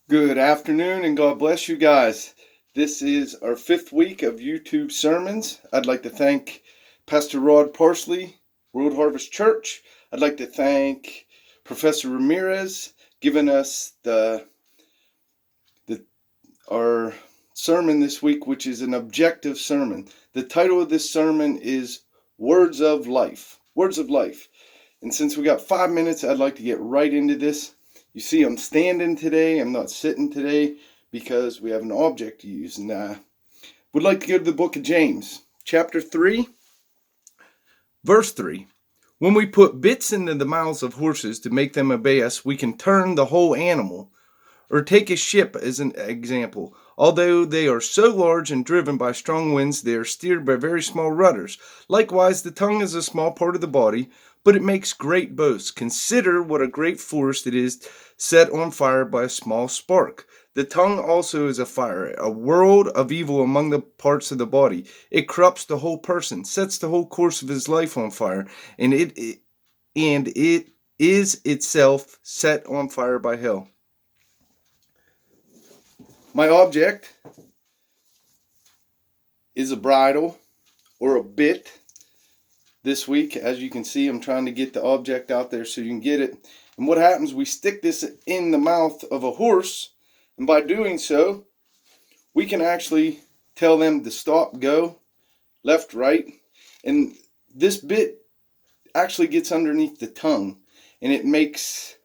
Good afternoon and God bless you guys. This is our 5th week of YouTube sermons. I'd like to thank Pastor Rod Parsley, World Harvest Church. I'd like to thank Professor Ramirez giving us our sermon this week, which is an objective sermon. The title of this sermon is Words of Life. Words of Life. And since we got 5 minutes, I'd like to get right into this. You see, I'm standing today. I'm not sitting today because we have an object to use. And would like to go to the book of James, chapter 3, verse 3. When we put bits into the mouths of horses to make them obey us, we can turn the whole animal. Or take a ship as an example. Although they are so large and driven by strong winds, they are steered by very small rudders. Likewise, the tongue is a small part of the body, but it makes great boasts. Consider what a great forest it is set on fire by a small spark. The tongue also is a fire, a world of evil among the parts of the body. It corrupts the whole person, sets the whole course of his life on fire, and it is itself set on fire by hell. My object is a bridle or a bit. This week, as you can see, I'm trying to get the object out there so you can get it. And what happens, we stick this in the mouth of a horse, and by doing so, we can actually tell them to stop, go, left, right. And this bit actually gets underneath the tongue, and it makes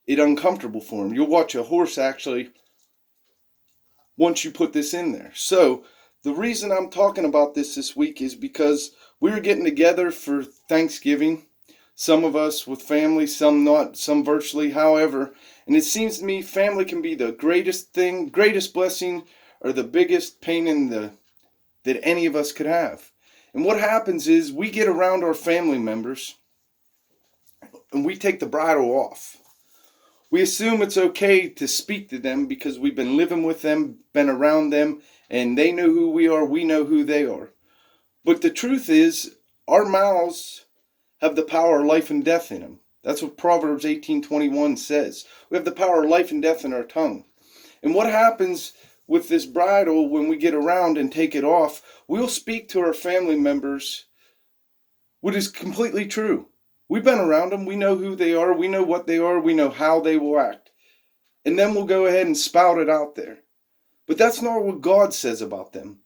it uncomfortable for them. You'll watch a horse actually once you put this in there. So the reason I'm talking about this week is because we were getting together for Thanksgiving. Some of us with family, some not, some virtually, however. And it seems to me family can be the greatest thing, greatest blessing, or the biggest pain that any of us could have. And what happens is we get around our family members and we take the bridle off. We assume it's okay to speak to them because we've been living with them, been around them, and they know who we are, we know who they are. But the truth is, our mouths have the power of life and death in them. That's what Proverbs 18:21 says. We have the power of life and death in our tongue. And what happens with this bridle when we get around and take it off, we'll speak to our family members what is completely true. We've been around them. We know who they are. We know what they are. We know how they will act. And then we'll go ahead and spout it out there. But that's not what God says about them.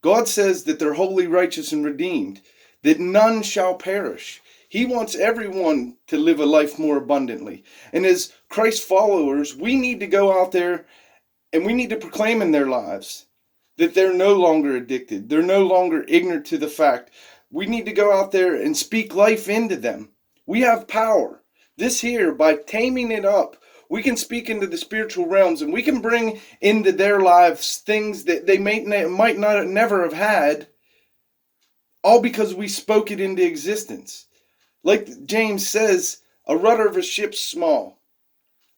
God says that they're holy, righteous, and redeemed, that none shall perish. He wants everyone to live a life more abundantly. And as Christ followers, we need to go out there and we need to proclaim in their lives that they're no longer addicted. They're no longer ignorant to the fact. We need to go out there and speak life into them. We have power. This here, by taming it up, we can speak into the spiritual realms and we can bring into their lives things that they might not never have had, all because we spoke it into existence. Like James says, a rudder of a ship's small,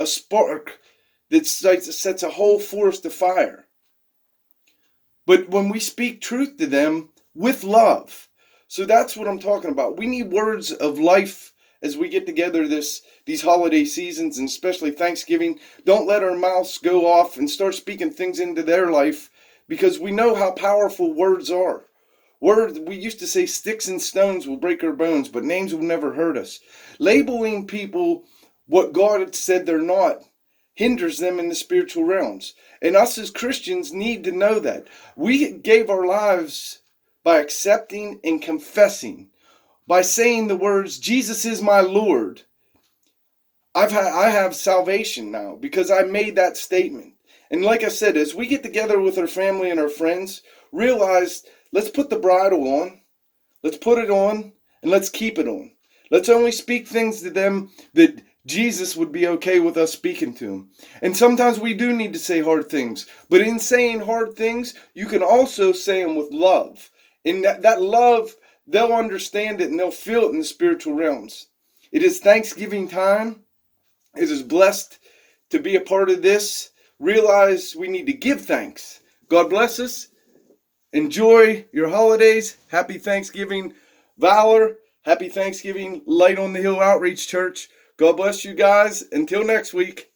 a spark that sets a whole forest afire. But when we speak truth to them with love, so that's what I'm talking about. We need words of life as we get together these holiday seasons, and especially Thanksgiving. Don't let our mouths go off and start speaking things into their life, because we know how powerful words are. Words, we used to say sticks and stones will break our bones, but names will never hurt us. Labeling people what God had said they're not hinders them in the spiritual realms. And us as Christians need to know that. We gave our lives by accepting and confessing, by saying the words, Jesus is my Lord. I have salvation now because I made that statement. And like I said, as we get together with our family and our friends, realize, let's put the bridle on, let's put it on, and let's keep it on. Let's only speak things to them that Jesus would be okay with us speaking to them. And sometimes we do need to say hard things, but in saying hard things, you can also say them with love. In that love, they'll understand it and they'll feel it in the spiritual realms. It is Thanksgiving time. It is blessed to be a part of this. Realize we need to give thanks. God bless us. Enjoy your holidays. Happy Thanksgiving, Valor. Happy Thanksgiving, Light on the Hill Outreach Church. God bless you guys. Until next week.